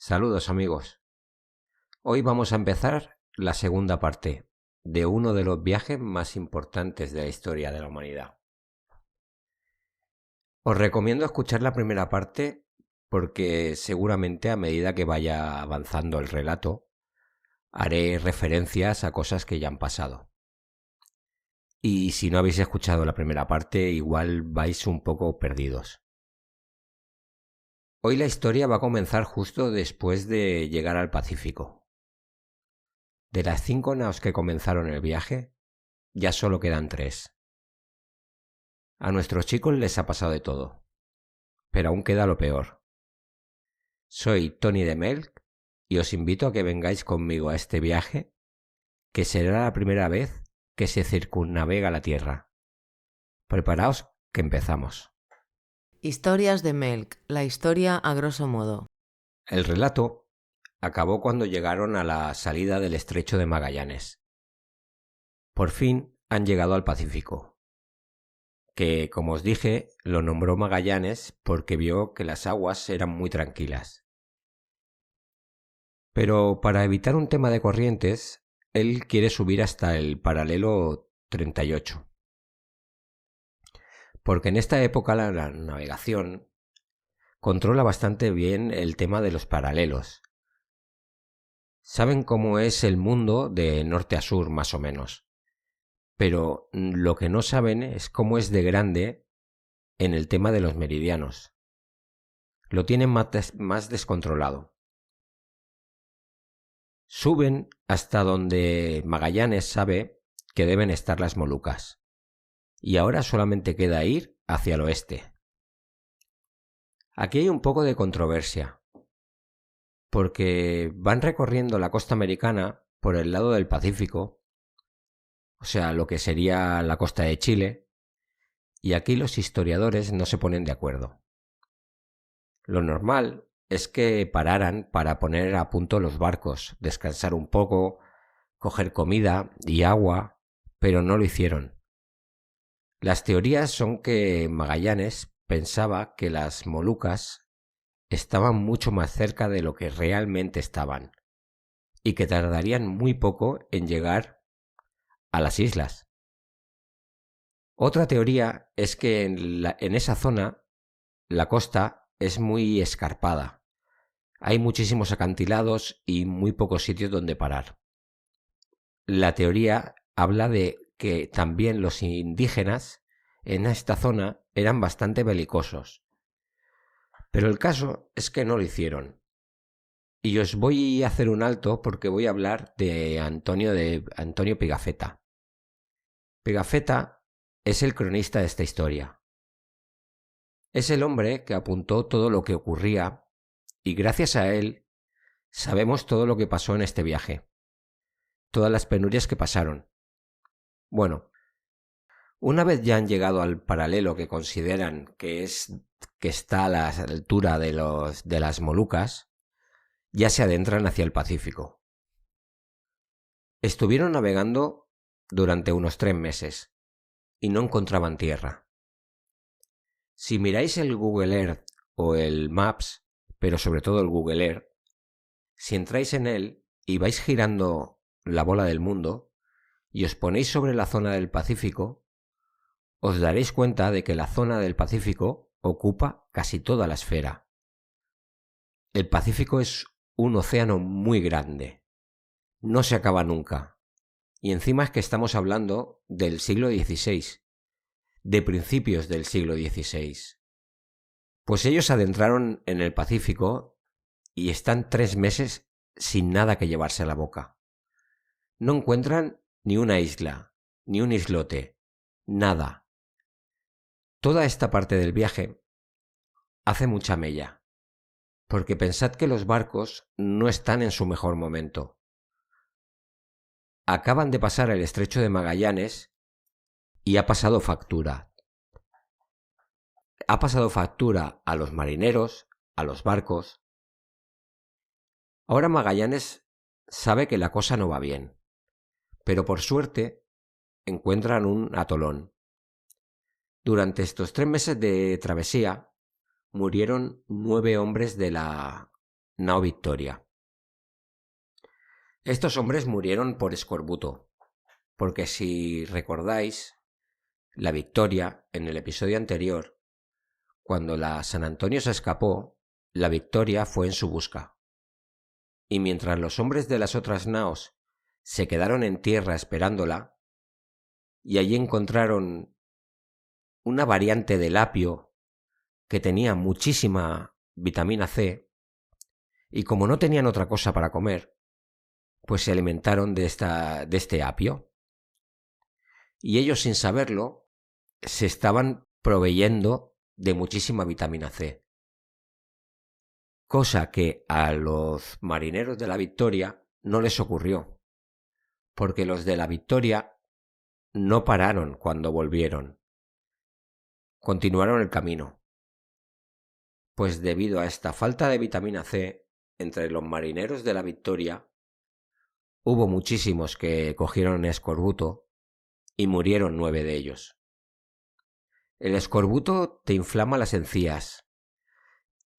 Saludos amigos. Hoy vamos a empezar la segunda parte de uno de los viajes más importantes de la historia de la humanidad. Os recomiendo escuchar la primera parte porque seguramente a medida que vaya avanzando el relato haré referencias a cosas que ya han pasado. Y si no habéis escuchado la primera parte, igual vais un poco perdidos. Hoy la historia va a comenzar justo después de llegar al Pacífico. De las 5 naos que comenzaron el viaje, ya solo quedan 3. A nuestros chicos les ha pasado de todo, pero aún queda lo peor. Soy Tony de Melk y os invito a que vengáis conmigo a este viaje, que será la primera vez que se circunnavega la Tierra. Preparaos que empezamos. Historias de Melk, la historia a grosso modo. El relato acabó cuando llegaron a la salida del Estrecho de Magallanes. Por fin han llegado al Pacífico, que, como os dije, lo nombró Magallanes porque vio que las aguas eran muy tranquilas. Pero para evitar un tema de corrientes, él quiere subir hasta el paralelo 38. Porque en esta época la navegación controla bastante bien el tema de los paralelos. Saben cómo es el mundo de norte a sur, más o menos. Pero lo que no saben es cómo es de grande en el tema de los meridianos. Lo tienen más descontrolado. Suben hasta donde Magallanes sabe que deben estar las Molucas. Y ahora solamente queda ir hacia el oeste. Aquí hay un poco de controversia, porque van recorriendo la costa americana por el lado del Pacífico, o sea, lo que sería la costa de Chile, y aquí los historiadores no se ponen de acuerdo. Lo normal es que pararan para poner a punto los barcos, descansar un poco, coger comida y agua, pero no lo hicieron. Las teorías son que Magallanes pensaba que las Molucas estaban mucho más cerca de lo que realmente estaban y que tardarían muy poco en llegar a las islas. Otra teoría es que en esa zona la costa es muy escarpada. Hay muchísimos acantilados y muy pocos sitios donde parar. La teoría habla de que también los indígenas en esta zona eran bastante belicosos. Pero el caso es que no lo hicieron. Y os voy a hacer un alto porque voy a hablar de Antonio Pigafetta. Pigafetta es el cronista de esta historia. Es el hombre que apuntó todo lo que ocurría y gracias a él sabemos todo lo que pasó en este viaje. Todas las penurias que pasaron. Bueno, una vez ya han llegado al paralelo que consideran que está a la altura de las Molucas, ya se adentran hacia el Pacífico. Estuvieron navegando durante unos 3 meses y no encontraban tierra. Si miráis el Google Earth o el Maps, pero sobre todo el Google Earth, si entráis en él y vais girando la bola del mundo y os ponéis sobre la zona del Pacífico, os daréis cuenta de que la zona del Pacífico ocupa casi toda la esfera. El Pacífico es un océano muy grande. No se acaba nunca. Y encima es que estamos hablando del siglo XVI, de principios del siglo XVI. Pues ellos adentraron en el Pacífico y están 3 meses sin nada que llevarse a la boca. No encuentran ni una isla, ni un islote, nada. Toda esta parte del viaje hace mucha mella, porque pensad que los barcos no están en su mejor momento. Acaban de pasar el Estrecho de Magallanes y ha pasado factura. Ha pasado factura a los marineros, a los barcos. Ahora Magallanes sabe que la cosa no va bien, pero por suerte encuentran un atolón. Durante estos 3 meses de travesía murieron 9 hombres de la nao Victoria. Estos hombres murieron por escorbuto, porque si recordáis, la Victoria, en el episodio anterior, cuando la San Antonio se escapó, la Victoria fue en su busca. Y mientras los hombres de las otras naos se quedaron en tierra esperándola, y allí encontraron una variante del apio que tenía muchísima vitamina C, y como no tenían otra cosa para comer, pues se alimentaron de este apio. Y ellos, sin saberlo, se estaban proveyendo de muchísima vitamina C. Cosa que a los marineros de la Victoria no les ocurrió, porque los de la Victoria no pararon cuando volvieron. Continuaron el camino. Pues debido a esta falta de vitamina C, entre los marineros de la Victoria, hubo muchísimos que cogieron escorbuto y murieron 9 de ellos. El escorbuto te inflama las encías,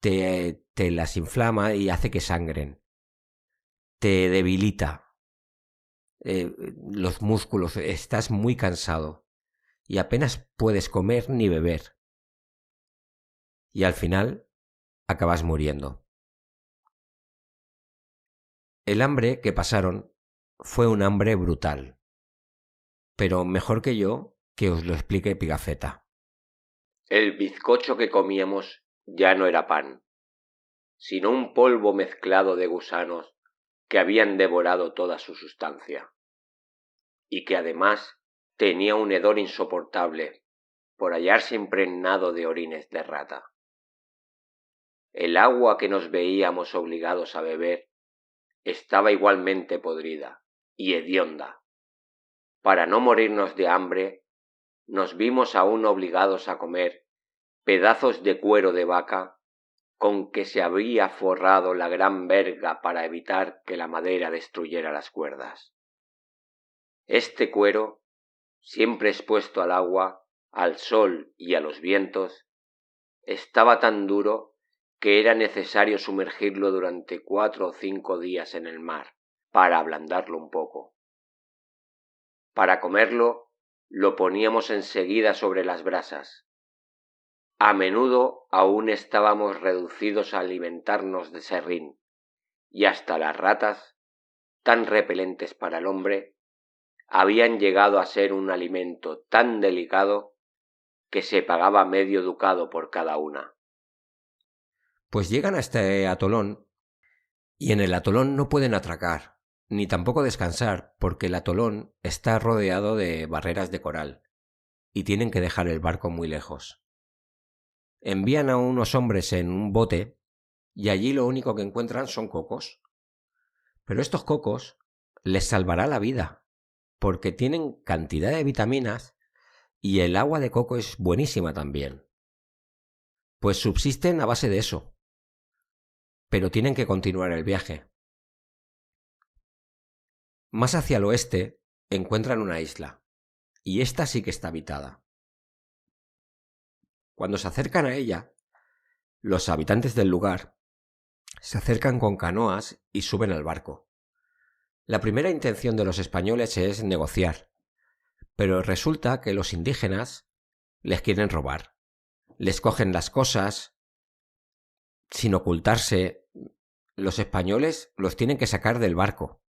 te las inflama y hace que sangren, te debilita los músculos, estás muy cansado y apenas puedes comer ni beber. Y al final acabas muriendo. El hambre que pasaron fue un hambre brutal, pero mejor que yo que os lo explique Pigafetta. El bizcocho que comíamos ya no era pan, sino un polvo mezclado de gusanos que habían devorado toda su sustancia, y que además tenía un hedor insoportable por hallarse impregnado de orines de rata. El agua que nos veíamos obligados a beber estaba igualmente podrida y hedionda. Para no morirnos de hambre, nos vimos aún obligados a comer pedazos de cuero de vaca con que se había forrado la gran verga para evitar que la madera destruyera las cuerdas. Este cuero, siempre expuesto al agua, al sol y a los vientos, estaba tan duro que era necesario sumergirlo durante 4 o 5 días en el mar para ablandarlo un poco. Para comerlo, lo poníamos enseguida sobre las brasas. A menudo aún estábamos reducidos a alimentarnos de serrín, y hasta las ratas, tan repelentes para el hombre, habían llegado a ser un alimento tan delicado que se pagaba medio ducado por cada una. Pues llegan a este atolón, y en el atolón no pueden atracar, ni tampoco descansar, porque el atolón está rodeado de barreras de coral, y tienen que dejar el barco muy lejos. Envían a unos hombres en un bote, y allí lo único que encuentran son cocos. Pero estos cocos les salvará la vida, porque tienen cantidad de vitaminas, y el agua de coco es buenísima también. Pues subsisten a base de eso. Pero tienen que continuar el viaje. Más hacia el oeste encuentran una isla, y esta sí que está habitada. Cuando se acercan a ella, los habitantes del lugar se acercan con canoas y suben al barco. La primera intención de los españoles es negociar, pero resulta que los indígenas les quieren robar. Les cogen las cosas sin ocultarse. Los españoles los tienen que sacar del barco,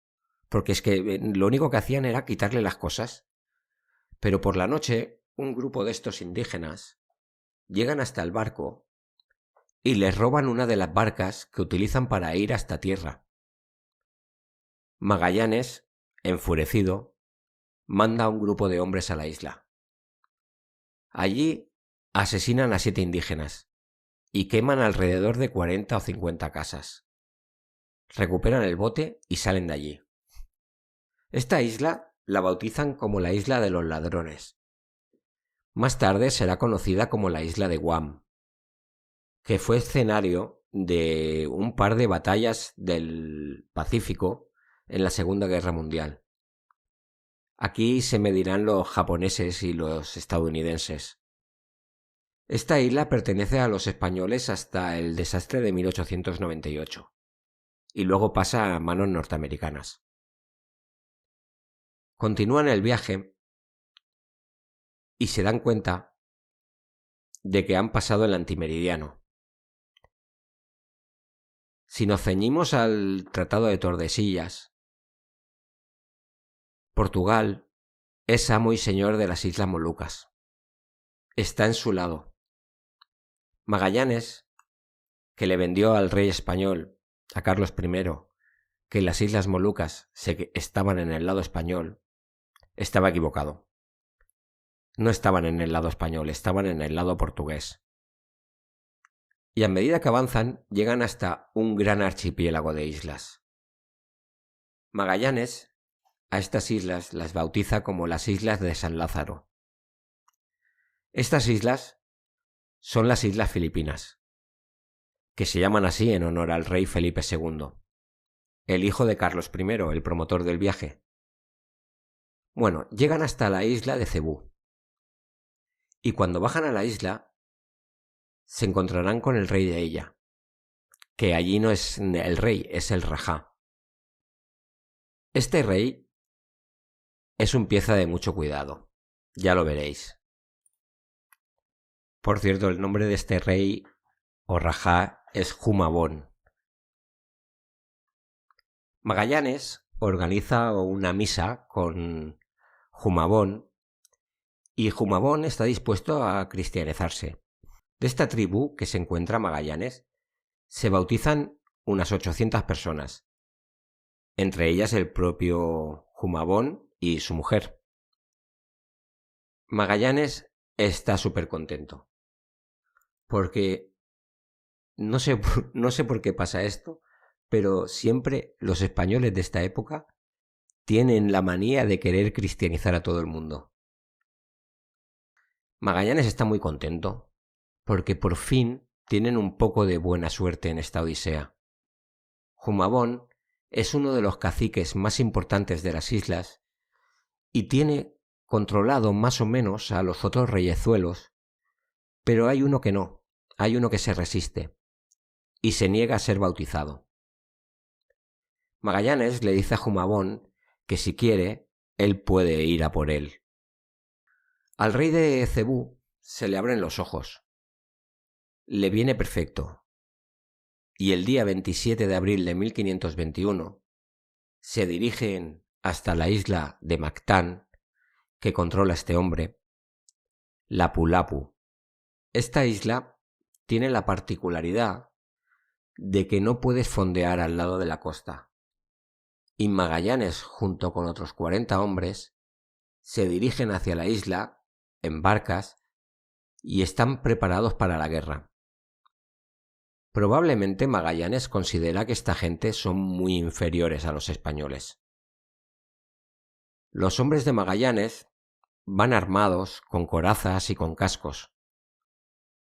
porque es que lo único que hacían era quitarle las cosas. Pero por la noche, un grupo de estos indígenas llegan hasta el barco y les roban una de las barcas que utilizan para ir hasta tierra. Magallanes, enfurecido, manda a un grupo de hombres a la isla. Allí asesinan a 7 indígenas y queman alrededor de 40 o 50 casas. Recuperan el bote y salen de allí. Esta isla la bautizan como la isla de los ladrones. Más tarde será conocida como la isla de Guam, que fue escenario de un par de batallas del Pacífico en la Segunda Guerra Mundial. Aquí se medirán los japoneses y los estadounidenses. Esta isla pertenece a los españoles hasta el desastre de 1898. y luego pasa a manos norteamericanas. Continúan el viaje y se dan cuenta de que han pasado el antimeridiano. Si nos ceñimos al Tratado de Tordesillas, Portugal es amo y señor de las Islas Molucas. Está en su lado. Magallanes, que le vendió al rey español, a Carlos I, que las Islas Molucas estaban en el lado español, estaba equivocado. No estaban en el lado español, estaban en el lado portugués. Y a medida que avanzan, llegan hasta un gran archipiélago de islas. Magallanes a estas islas las bautiza como las Islas de San Lázaro. Estas islas son las Islas Filipinas, que se llaman así en honor al rey Felipe II, el hijo de Carlos I, el promotor del viaje. Bueno, llegan hasta la isla de Cebú. Y cuando bajan a la isla, se encontrarán con el rey de ella, que allí no es el rey, es el Rajá. Este rey es un pieza de mucho cuidado, ya lo veréis. Por cierto, el nombre de este rey o Rajá es Humabón. Magallanes organiza una misa con Humabón y Humabón está dispuesto a cristianizarse. De esta tribu que se encuentra Magallanes se bautizan unas 800 personas, entre ellas el propio Humabón y su mujer. Magallanes está súper contento, porque no sé por qué pasa esto, pero siempre los españoles de esta época tienen la manía de querer cristianizar a todo el mundo. Magallanes está muy contento, porque por fin tienen un poco de buena suerte en esta odisea. Humabón es uno de los caciques más importantes de las islas y tiene controlado más o menos a los otros reyezuelos, pero hay uno que no, hay uno que se resiste y se niega a ser bautizado. Magallanes le dice a Humabón que si quiere, él puede ir a por él. Al rey de Cebú se le abren los ojos. Le viene perfecto. Y el día 27 de abril de 1521 se dirigen hasta la isla de Mactán, que controla este hombre, Lapu-Lapu. Esta isla tiene la particularidad de que no puedes fondear al lado de la costa. Y Magallanes, junto con otros 40 hombres, se dirigen hacia la isla en barcas y están preparados para la guerra. Probablemente Magallanes considera que esta gente son muy inferiores a los españoles. Los hombres de Magallanes van armados con corazas y con cascos,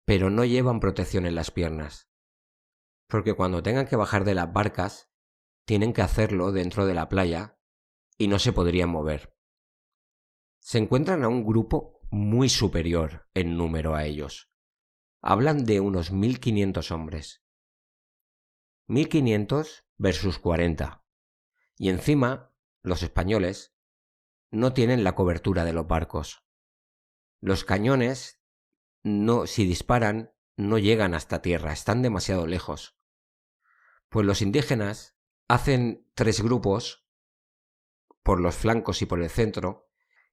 pero no llevan protección en las piernas, porque cuando tengan que bajar de las barcas, tienen que hacerlo dentro de la playa y no se podrían mover. Se encuentran a un grupo muy superior en número a ellos. Hablan de unos 1500 hombres. 1500 versus 40. Y encima, los españoles no tienen la cobertura de los barcos. Los cañones, si disparan, no llegan hasta tierra, están demasiado lejos. Pues los indígenas hacen 3 grupos por los flancos y por el centro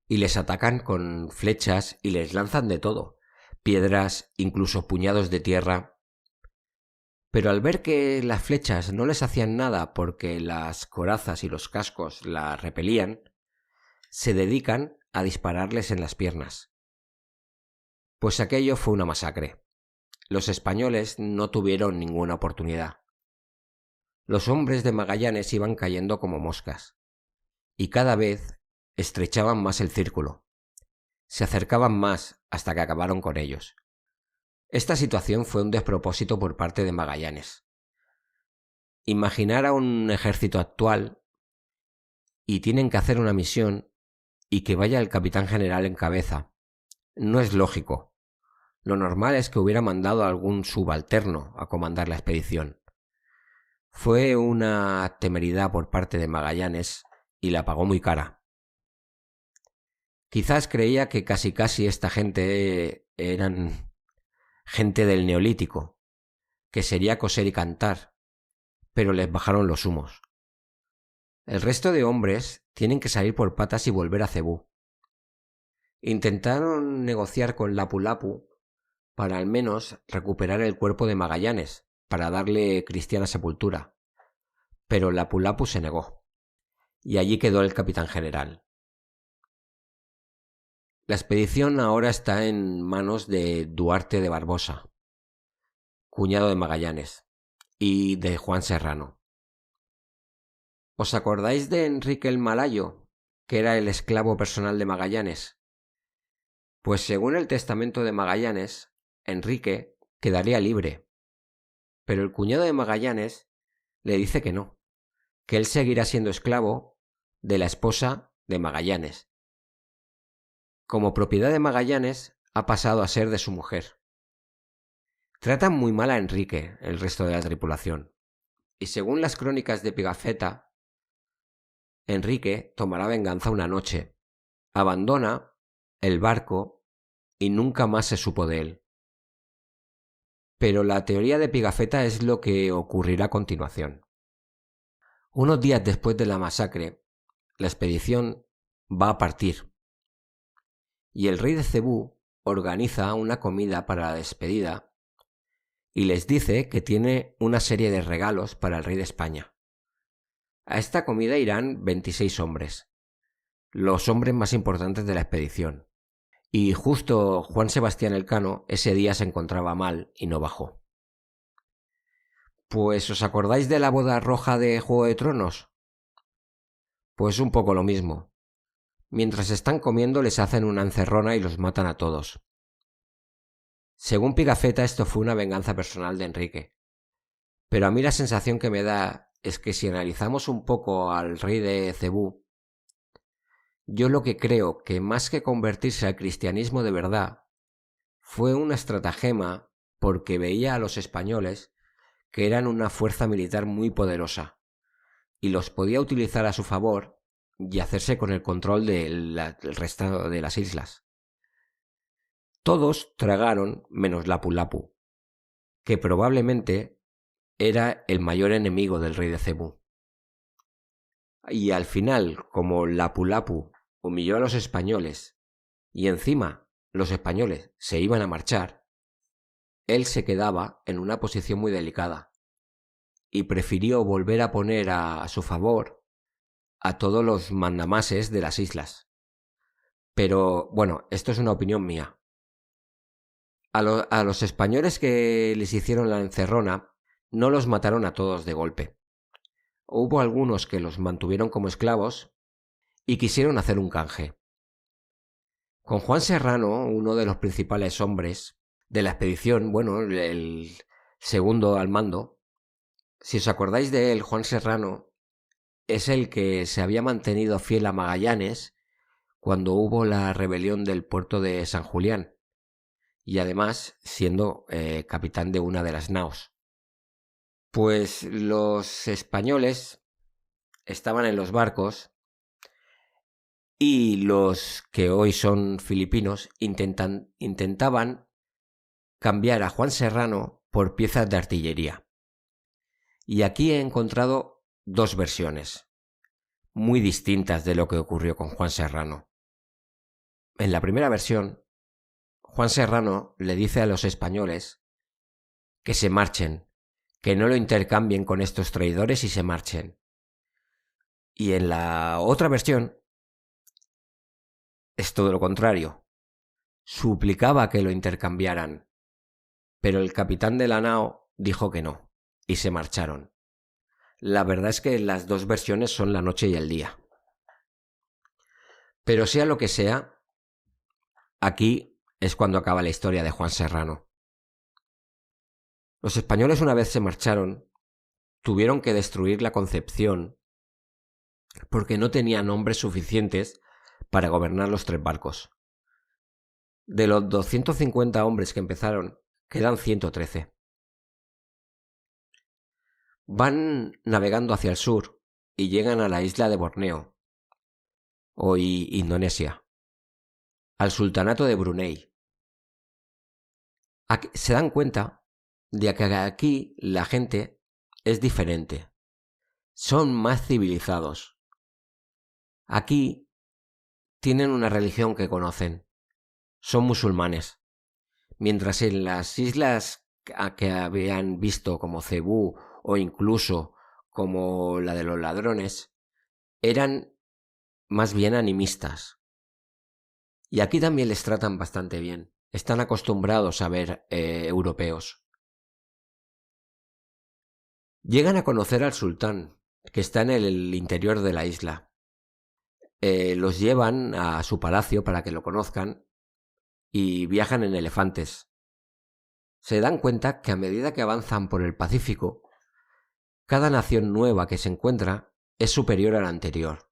y les atacan con flechas y les lanzan de todo, piedras, incluso puñados de tierra. Pero al ver que las flechas no les hacían nada porque las corazas y los cascos la repelían, se dedican a dispararles en las piernas. Pues aquello fue una masacre. Los españoles no tuvieron ninguna oportunidad. Los hombres de Magallanes iban cayendo como moscas, y cada vez estrechaban más el círculo. Se acercaban más hasta que acabaron con ellos. Esta situación fue un despropósito por parte de Magallanes. Imaginar a un ejército actual y tienen que hacer una misión y que vaya el capitán general en cabeza. No es lógico. Lo normal es que hubiera mandado a algún subalterno a comandar la expedición. Fue una temeridad por parte de Magallanes y la pagó muy cara. Quizás creía que casi esta gente eran gente del Neolítico, que sería coser y cantar, pero les bajaron los humos. El resto de hombres tienen que salir por patas y volver a Cebú. Intentaron negociar con Lapu-Lapu para al menos recuperar el cuerpo de Magallanes, para darle cristiana sepultura, pero Lapu-Lapu se negó, y allí quedó el capitán general. La expedición ahora está en manos de Duarte de Barbosa, cuñado de Magallanes, y de Juan Serrano. ¿Os acordáis de Enrique el Malayo, que era el esclavo personal de Magallanes? Pues según el testamento de Magallanes, Enrique quedaría libre, pero el cuñado de Magallanes le dice que no, que él seguirá siendo esclavo de la esposa de Magallanes. Como propiedad de Magallanes, ha pasado a ser de su mujer. Tratan muy mal a Enrique, el resto de la tripulación, y según las crónicas de Pigafetta, Enrique tomará venganza una noche, abandona el barco y nunca más se supo de él. Pero la teoría de Pigafetta es lo que ocurrirá a continuación. Unos días después de la masacre, la expedición va a partir, y el rey de Cebú organiza una comida para la despedida y les dice que tiene una serie de regalos para el rey de España. A esta comida irán 26 hombres, los hombres más importantes de la expedición, y justo Juan Sebastián Elcano ese día se encontraba mal y no bajó. Pues ¿os acordáis de la boda roja de Juego de Tronos? Pues un poco lo mismo. Mientras están comiendo les hacen una encerrona y los matan a todos. Según Pigafetta, esto fue una venganza personal de Enrique. Pero a mí la sensación que me da es que si analizamos un poco al rey de Cebú, yo lo que creo que más que convertirse al cristianismo de verdad, fue una estratagema porque veía a los españoles que eran una fuerza militar muy poderosa y los podía utilizar a su favor y hacerse con el control del resto de las islas. Todos tragaron menos Lapu-Lapu, que probablemente era el mayor enemigo del rey de Cebú. Y al final, como Lapu-Lapu humilló a los españoles y encima los españoles se iban a marchar, él se quedaba en una posición muy delicada y prefirió volver a poner a su favor a todos los mandamases de las islas. Pero bueno, esto es una opinión mía. A los españoles que les hicieron la encerrona no los mataron a todos de golpe. Hubo algunos que los mantuvieron como esclavos y quisieron hacer un canje. Con Juan Serrano, uno de los principales hombres de la expedición, bueno, el segundo al mando, si os acordáis de él, Juan Serrano es el que se había mantenido fiel a Magallanes cuando hubo la rebelión del puerto de San Julián, y además siendo capitán de una de las naos. Pues los españoles estaban en los barcos y los que hoy son filipinos intentaban cambiar a Juan Serrano por piezas de artillería. Y aquí he encontrado dos versiones muy distintas de lo que ocurrió con Juan Serrano. En la primera versión, Juan Serrano le dice a los españoles que se marchen, que no lo intercambien con estos traidores y se marchen. Y en la otra versión es todo lo contrario. Suplicaba que lo intercambiaran, pero el capitán de la nao dijo que no, y se marcharon. La verdad es que las dos versiones son la noche y el día. Pero sea lo que sea, aquí es cuando acaba la historia de Juan Serrano. Los españoles, una vez se marcharon, tuvieron que destruir la Concepción porque no tenían hombres suficientes para gobernar los 3 barcos. De los 250 hombres que empezaron, quedan 113. Van navegando hacia el sur y llegan a la isla de Borneo, hoy Indonesia, al sultanato de Brunei. Aquí se dan cuenta de que aquí la gente es diferente, son más civilizados. Aquí tienen una religión que conocen, son musulmanes, mientras en las islas que habían visto como Cebú o incluso como la de los ladrones, eran más bien animistas. Y aquí también les tratan bastante bien. Están acostumbrados a ver europeos. Llegan a conocer al sultán, que está en el interior de la isla. Los llevan a su palacio para que lo conozcan y viajan en elefantes. Se dan cuenta que a medida que avanzan por el Pacífico, cada nación nueva que se encuentra es superior a la anterior.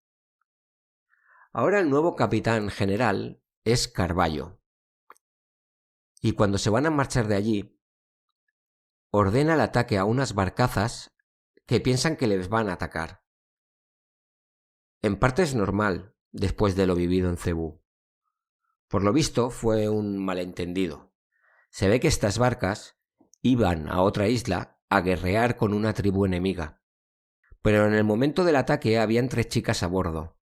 Ahora el nuevo capitán general es Carballo. Y cuando se van a marchar de allí, ordena el ataque a unas barcazas que piensan que les van a atacar. En parte es normal, después de lo vivido en Cebú. Por lo visto fue un malentendido. Se ve que estas barcas iban a otra isla a guerrear con una tribu enemiga. Pero en el momento del ataque habían 3 chicas a bordo.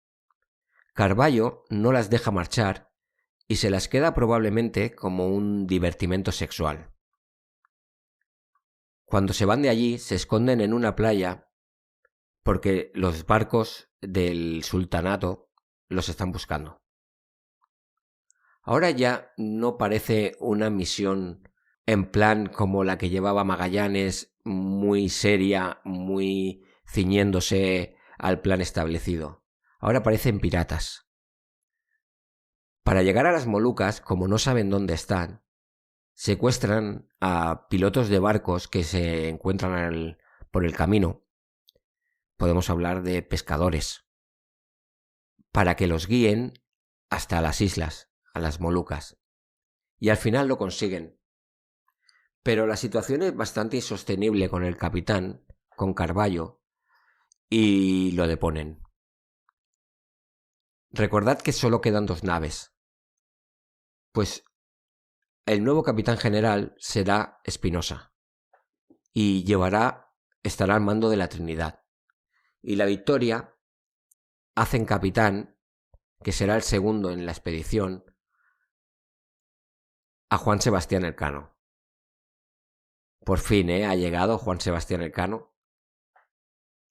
Carballo no las deja marchar y se las queda probablemente como un divertimento sexual. Cuando se van de allí se esconden en una playa porque los barcos del sultanato los están buscando. Ahora ya no parece una misión en plan como la que llevaba Magallanes, muy seria, muy ciñéndose al plan establecido. Ahora parecen piratas. Para llegar a las Molucas, como no saben dónde están, secuestran a pilotos de barcos que se encuentran por el camino. Podemos hablar de pescadores, para que los guíen hasta las islas, a las Molucas. Y al final lo consiguen. Pero la situación es bastante insostenible con el capitán, con Carballo, y lo deponen. Recordad que solo quedan 2 naves. Pues el nuevo capitán general será Espinosa y estará al mando de la Trinidad. Y la Victoria hacen capitán, que será el segundo en la expedición, a Juan Sebastián Elcano. Por fin, ha llegado Juan Sebastián Elcano.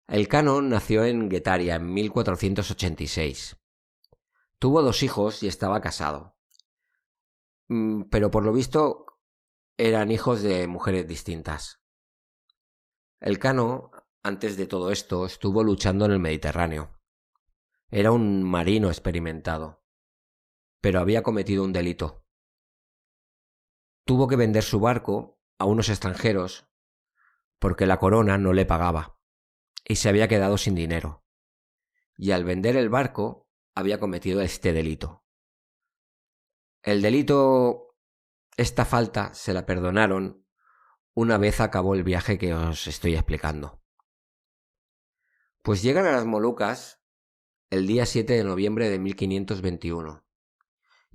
Elcano nació en Guetaria en 1486. Tuvo 2 hijos y estaba casado. Pero por lo visto eran hijos de mujeres distintas. Elcano, antes de todo esto, estuvo luchando en el Mediterráneo. Era un marino experimentado, pero había cometido un delito. Tuvo que vender su barco a unos extranjeros porque la corona no le pagaba y se había quedado sin dinero. Y al vender el barco había cometido este delito. El delito, esta falta, se la perdonaron una vez acabó el viaje que os estoy explicando. Pues llegan a las Molucas el día 7 de noviembre de 1521.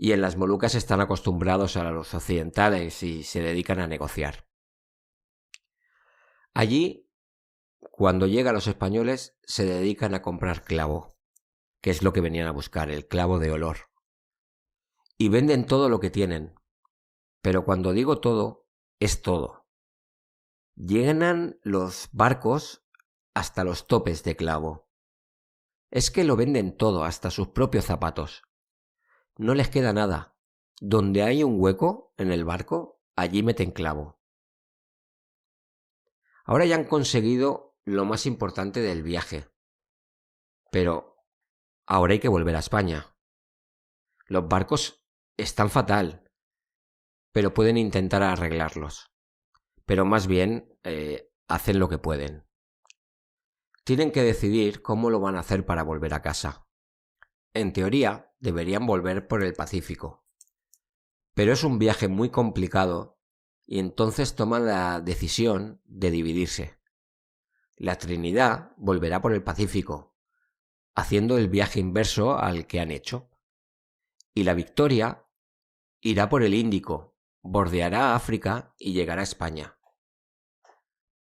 Y en las Molucas están acostumbrados a los occidentales y se dedican a negociar. Allí, cuando llegan los españoles, se dedican a comprar clavo, que es lo que venían a buscar, el clavo de olor. Y venden todo lo que tienen. Pero cuando digo todo, es todo. Llenan los barcos hasta los topes de clavo. Es que lo venden todo, hasta sus propios zapatos. No les queda nada. Donde hay un hueco en el barco, allí meten clavo. Ahora ya han conseguido lo más importante del viaje. Pero ahora hay que volver a España. Los barcos están fatal, pero pueden intentar arreglarlos. Pero más bien hacen lo que pueden. Tienen que decidir cómo lo van a hacer para volver a casa. En teoría, deberían volver por el Pacífico. Pero es un viaje muy complicado y entonces toman la decisión de dividirse. La Trinidad volverá por el Pacífico, haciendo el viaje inverso al que han hecho. Y la Victoria irá por el Índico, bordeará África y llegará a España.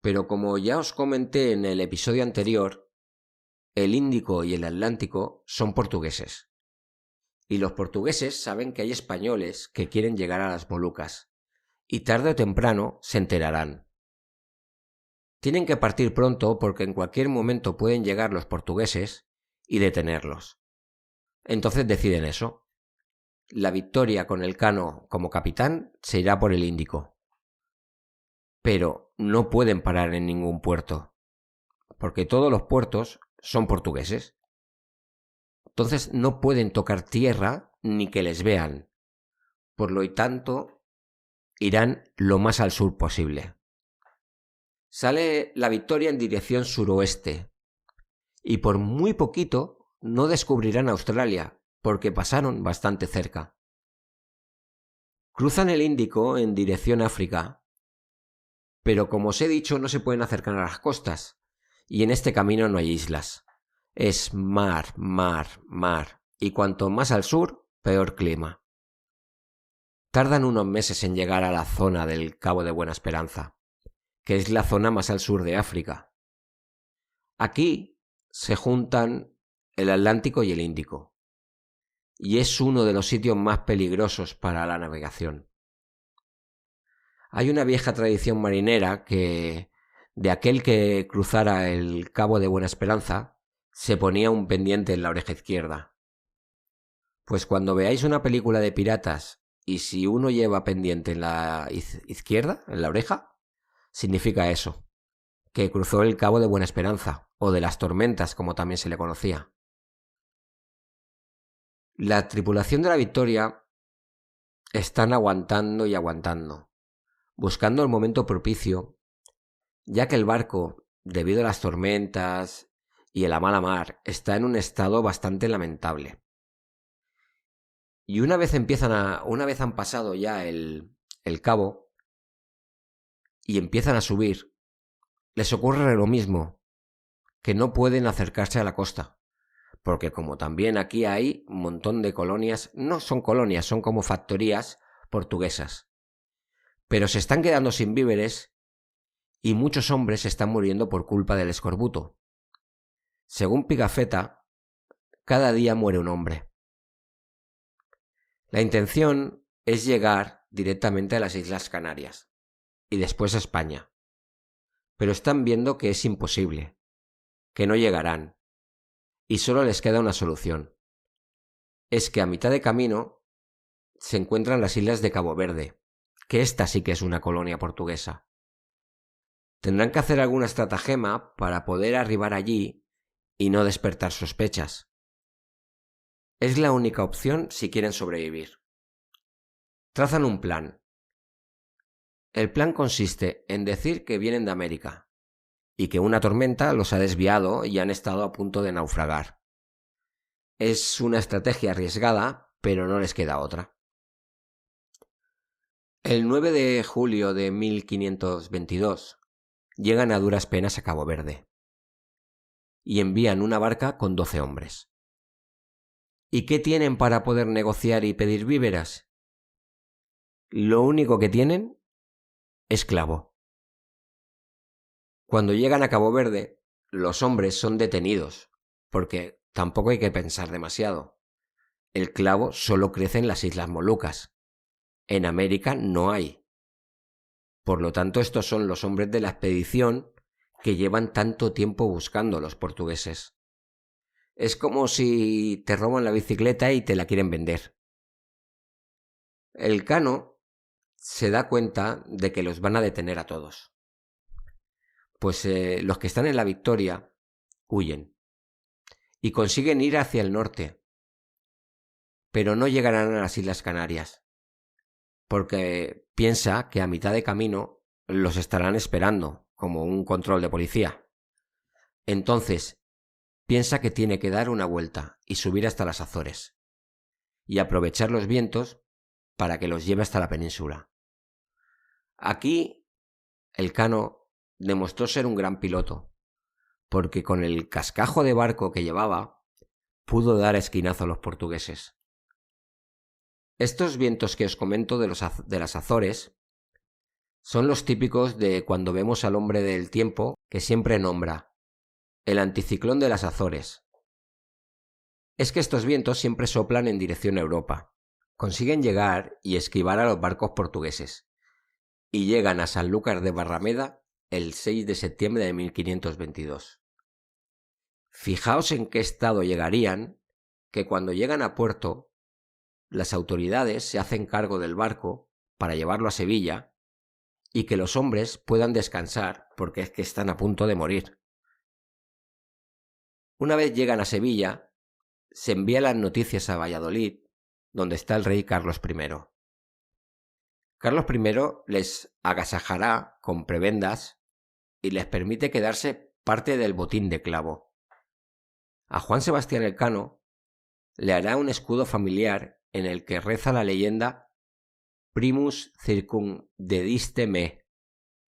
Pero como ya os comenté en el episodio anterior, el Índico y el Atlántico son portugueses. Y los portugueses saben que hay españoles que quieren llegar a las Molucas, y tarde o temprano se enterarán. Tienen que partir pronto porque en cualquier momento pueden llegar los portugueses y detenerlos. Entonces deciden eso. La Victoria con Elcano como capitán se irá por el Índico. Pero no pueden parar en ningún puerto, porque todos los puertos son portugueses. Entonces no pueden tocar tierra ni que les vean. Por lo tanto, irán lo más al sur posible. Sale la Victoria en dirección suroeste y por muy poquito no descubrirán Australia porque pasaron bastante cerca. Cruzan el Índico en dirección África, pero como os he dicho no se pueden acercar a las costas y en este camino no hay islas. Es mar, mar, mar y cuanto más al sur, peor clima. Tardan unos meses en llegar a la zona del Cabo de Buena Esperanza, que es la zona más al sur de África. Aquí se juntan el Atlántico y el Índico, y es uno de los sitios más peligrosos para la navegación. Hay una vieja tradición marinera que de aquel que cruzara el Cabo de Buena Esperanza se ponía un pendiente en la oreja izquierda. Pues cuando veáis una película de piratas y si uno lleva pendiente en la izquierda, en la oreja, significa eso, que cruzó el Cabo de Buena Esperanza, o de las Tormentas, como también se le conocía. La tripulación de la Victoria están aguantando y aguantando, buscando el momento propicio, ya que el barco, debido a las tormentas y a la mala mar, está en un estado bastante lamentable. Y una vez han pasado ya el cabo y empiezan a subir, les ocurre lo mismo, que no pueden acercarse a la costa, porque como también aquí hay un montón de colonias, no son colonias, son como factorías portuguesas, pero se están quedando sin víveres y muchos hombres están muriendo por culpa del escorbuto. Según Pigafetta, cada día muere un hombre. La intención es llegar directamente a las Islas Canarias y después a España, pero están viendo que es imposible, que no llegarán, y solo les queda una solución. Es que a mitad de camino se encuentran las islas de Cabo Verde, que esta sí que es una colonia portuguesa. Tendrán que hacer alguna estratagema para poder arribar allí y no despertar sospechas. Es la única opción si quieren sobrevivir. Trazan un plan. El plan consiste en decir que vienen de América y que una tormenta los ha desviado y han estado a punto de naufragar. Es una estrategia arriesgada, pero no les queda otra. El 9 de julio de 1522 llegan a duras penas a Cabo Verde y envían una barca con 12 hombres. ¿Y qué tienen para poder negociar y pedir víveres? Lo único que tienen es clavo. Cuando llegan a Cabo Verde, los hombres son detenidos, porque tampoco hay que pensar demasiado. El clavo solo crece en las Islas Molucas. En América no hay. Por lo tanto, estos son los hombres de la expedición que llevan tanto tiempo buscando los portugueses. Es como si te roban la bicicleta y te la quieren vender. Elcano se da cuenta de que los van a detener a todos. Pues los que están en la Victoria huyen y consiguen ir hacia el norte, pero no llegarán a las Islas Canarias, porque piensa que a mitad de camino los estarán esperando, como un control de policía. Entonces, piensa que tiene que dar una vuelta y subir hasta las Azores, y aprovechar los vientos para que los lleve hasta la península. Aquí, Elcano demostró ser un gran piloto, porque con el cascajo de barco que llevaba pudo dar esquinazo a los portugueses. Estos vientos que os comento de las Azores son los típicos de cuando vemos al hombre del tiempo que siempre nombra el anticiclón de las Azores. Es que estos vientos siempre soplan en dirección a Europa, consiguen llegar y esquivar a los barcos portugueses, y llegan a Sanlúcar de Barrameda el 6 de septiembre de 1522. Fijaos en qué estado llegarían, que cuando llegan a puerto, las autoridades se hacen cargo del barco para llevarlo a Sevilla y que los hombres puedan descansar porque es que están a punto de morir. Una vez llegan a Sevilla, se envían las noticias a Valladolid, donde está el rey Carlos I. Carlos I les agasajará con prebendas y les permite quedarse parte del botín de clavo. A Juan Sebastián Elcano le hará un escudo familiar en el que reza la leyenda Primus circumdediste me.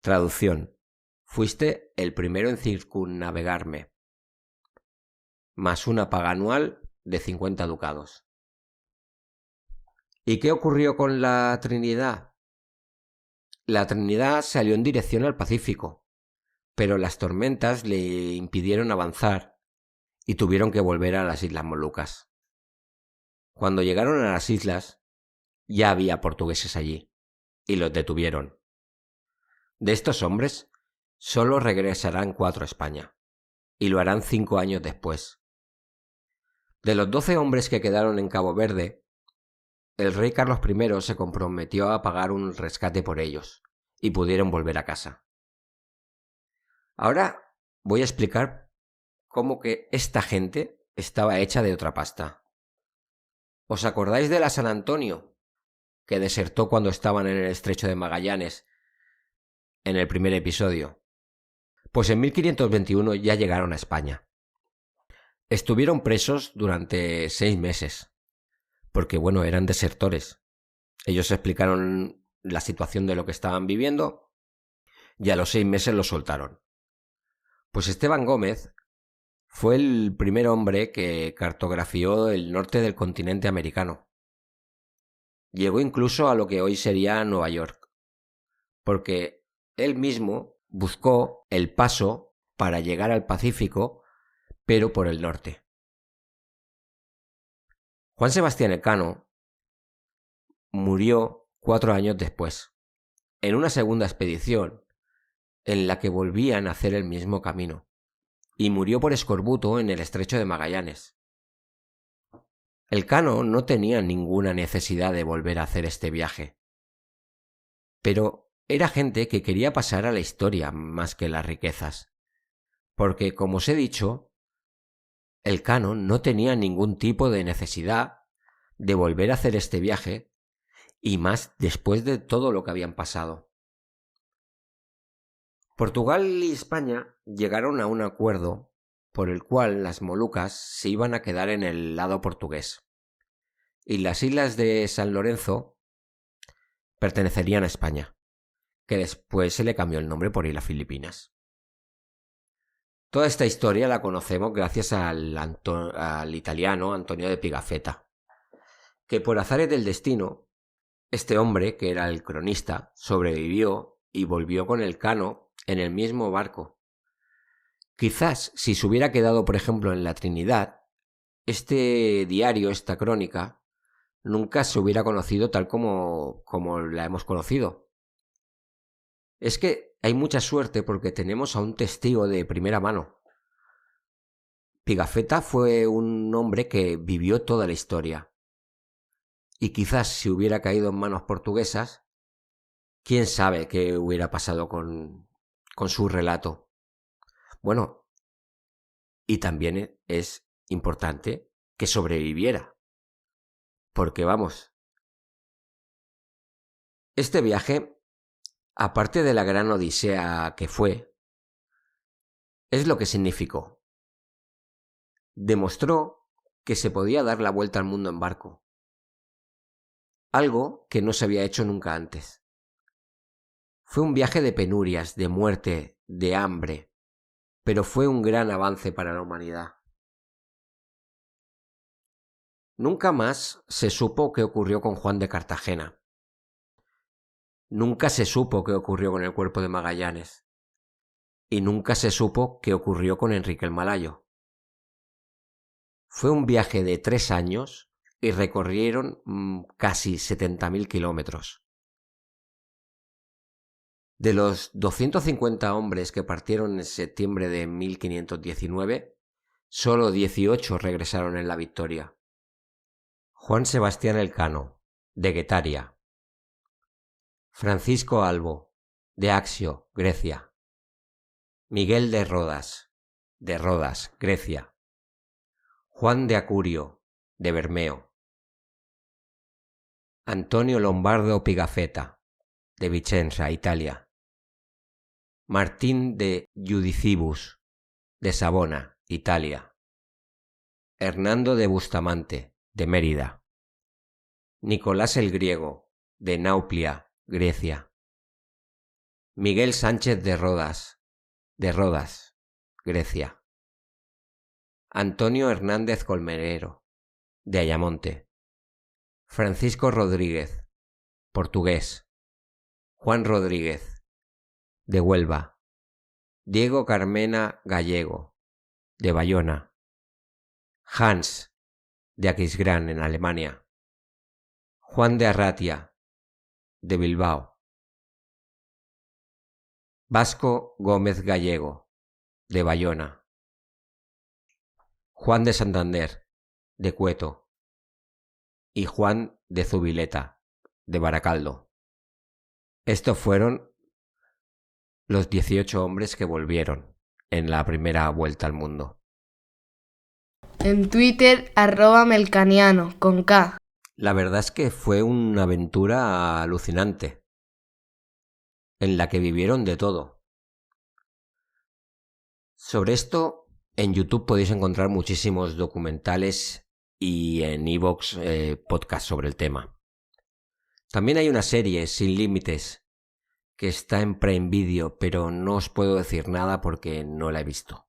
Traducción: fuiste el primero en circunnavegarme. Más una paga anual de 50 ducados. ¿Y qué ocurrió con la Trinidad? La Trinidad salió en dirección al Pacífico, pero las tormentas le impidieron avanzar y tuvieron que volver a las Islas Molucas. Cuando llegaron a las islas, ya había portugueses allí, y los detuvieron. De estos hombres, solo regresarán 4 a España, y lo harán 5 años después. De los 12 hombres que quedaron en Cabo Verde, el rey Carlos I se comprometió a pagar un rescate por ellos, y pudieron volver a casa. Ahora voy a explicar cómo que esta gente estaba hecha de otra pasta. ¿Os acordáis de la San Antonio, que desertó cuando estaban en el estrecho de Magallanes, en el primer episodio? Pues en 1521 ya llegaron a España. Estuvieron presos durante 6 meses, porque eran desertores. Ellos explicaron la situación de lo que estaban viviendo y a los 6 meses los soltaron. Pues Esteban Gómez fue el primer hombre que cartografió el norte del continente americano. Llegó incluso a lo que hoy sería Nueva York, porque él mismo buscó el paso para llegar al Pacífico, pero por el norte. Juan Sebastián Elcano murió 4 años después, en una segunda expedición en la que volvían a hacer el mismo camino, y murió por escorbuto en el estrecho de Magallanes. Elcano no tenía ninguna necesidad de volver a hacer este viaje, pero era gente que quería pasar a la historia más que las riquezas, porque, como os he dicho, Elcano no tenía ningún tipo de necesidad de volver a hacer este viaje, y más después de todo lo que habían pasado. Portugal y España llegaron a un acuerdo por el cual las Molucas se iban a quedar en el lado portugués, y las islas de San Lorenzo pertenecerían a España, que después se le cambió el nombre por Islas Filipinas. Toda esta historia la conocemos gracias al italiano Antonio de Pigafetta, que por azares del destino, este hombre, que era el cronista, sobrevivió y volvió con Elcano en el mismo barco. Quizás si se hubiera quedado, por ejemplo, en la Trinidad, este diario, esta crónica, nunca se hubiera conocido tal como la hemos conocido. Es que hay mucha suerte porque tenemos a un testigo de primera mano. Pigafetta fue un hombre que vivió toda la historia. Y quizás si hubiera caído en manos portuguesas, quién sabe qué hubiera pasado con su relato. Bueno, y también es importante que sobreviviera. Porque este viaje, aparte de la gran odisea que fue, es lo que significó. Demostró que se podía dar la vuelta al mundo en barco. Algo que no se había hecho nunca antes. Fue un viaje de penurias, de muerte, de hambre, pero fue un gran avance para la humanidad. Nunca más se supo qué ocurrió con Juan de Cartagena. Nunca se supo qué ocurrió con el cuerpo de Magallanes. Y nunca se supo qué ocurrió con Enrique el Malayo. Fue un viaje de 3 años y recorrieron casi 70.000 kilómetros. De los 250 hombres que partieron en septiembre de 1519, solo 18 regresaron en la victoria. Juan Sebastián Elcano, de Guetaria. Francisco Albo, de Axio, Grecia. Miguel de Rodas, Grecia. Juan de Acurio, de Bermeo. Antonio Lombardo Pigafetta, de Vicenza, Italia. Martín de Judicibus, de Savona, Italia. Hernando de Bustamante, de Mérida. Nicolás el Griego, de Nauplia, Grecia. Miguel Sánchez de Rodas, Grecia. Antonio Hernández Colmenero, de Ayamonte. Francisco Rodríguez, portugués. Juan Rodríguez, de Huelva. Diego Carmena Gallego, de Bayona. Hans, de Aquisgrán, en Alemania. Juan de Arratia, de Bilbao. Vasco Gómez Gallego, de Bayona. Juan de Santander, de Cueto. Y Juan de Zubileta, de Baracaldo. Estos fueron los 18 hombres que volvieron en la primera vuelta al mundo. En Twitter, @melcaniano, con K. La verdad es que fue una aventura alucinante, en la que vivieron de todo. Sobre esto, en YouTube podéis encontrar muchísimos documentales y en iVoox podcast sobre el tema. También hay una serie, Sin Límites, que está en Prime Video, pero no os puedo decir nada porque no la he visto.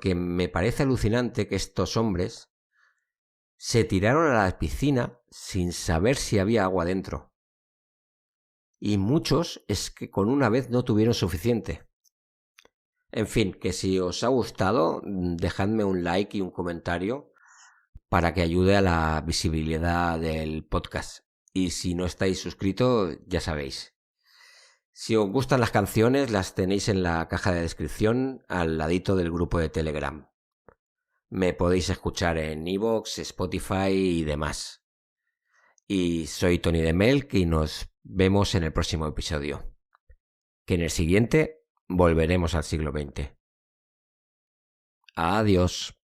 Que me parece alucinante que estos hombres se tiraron a la piscina sin saber si había agua dentro. Y muchos es que con una vez no tuvieron suficiente. En fin, que si os ha gustado, dejadme un like y un comentario para que ayude a la visibilidad del podcast. Y si no estáis suscritos, ya sabéis. Si os gustan las canciones, las tenéis en la caja de descripción al ladito del grupo de Telegram. Me podéis escuchar en iVoox, Spotify y demás. Y soy Tony de Melk y nos vemos en el próximo episodio. Que en el siguiente volveremos al siglo XX. Adiós.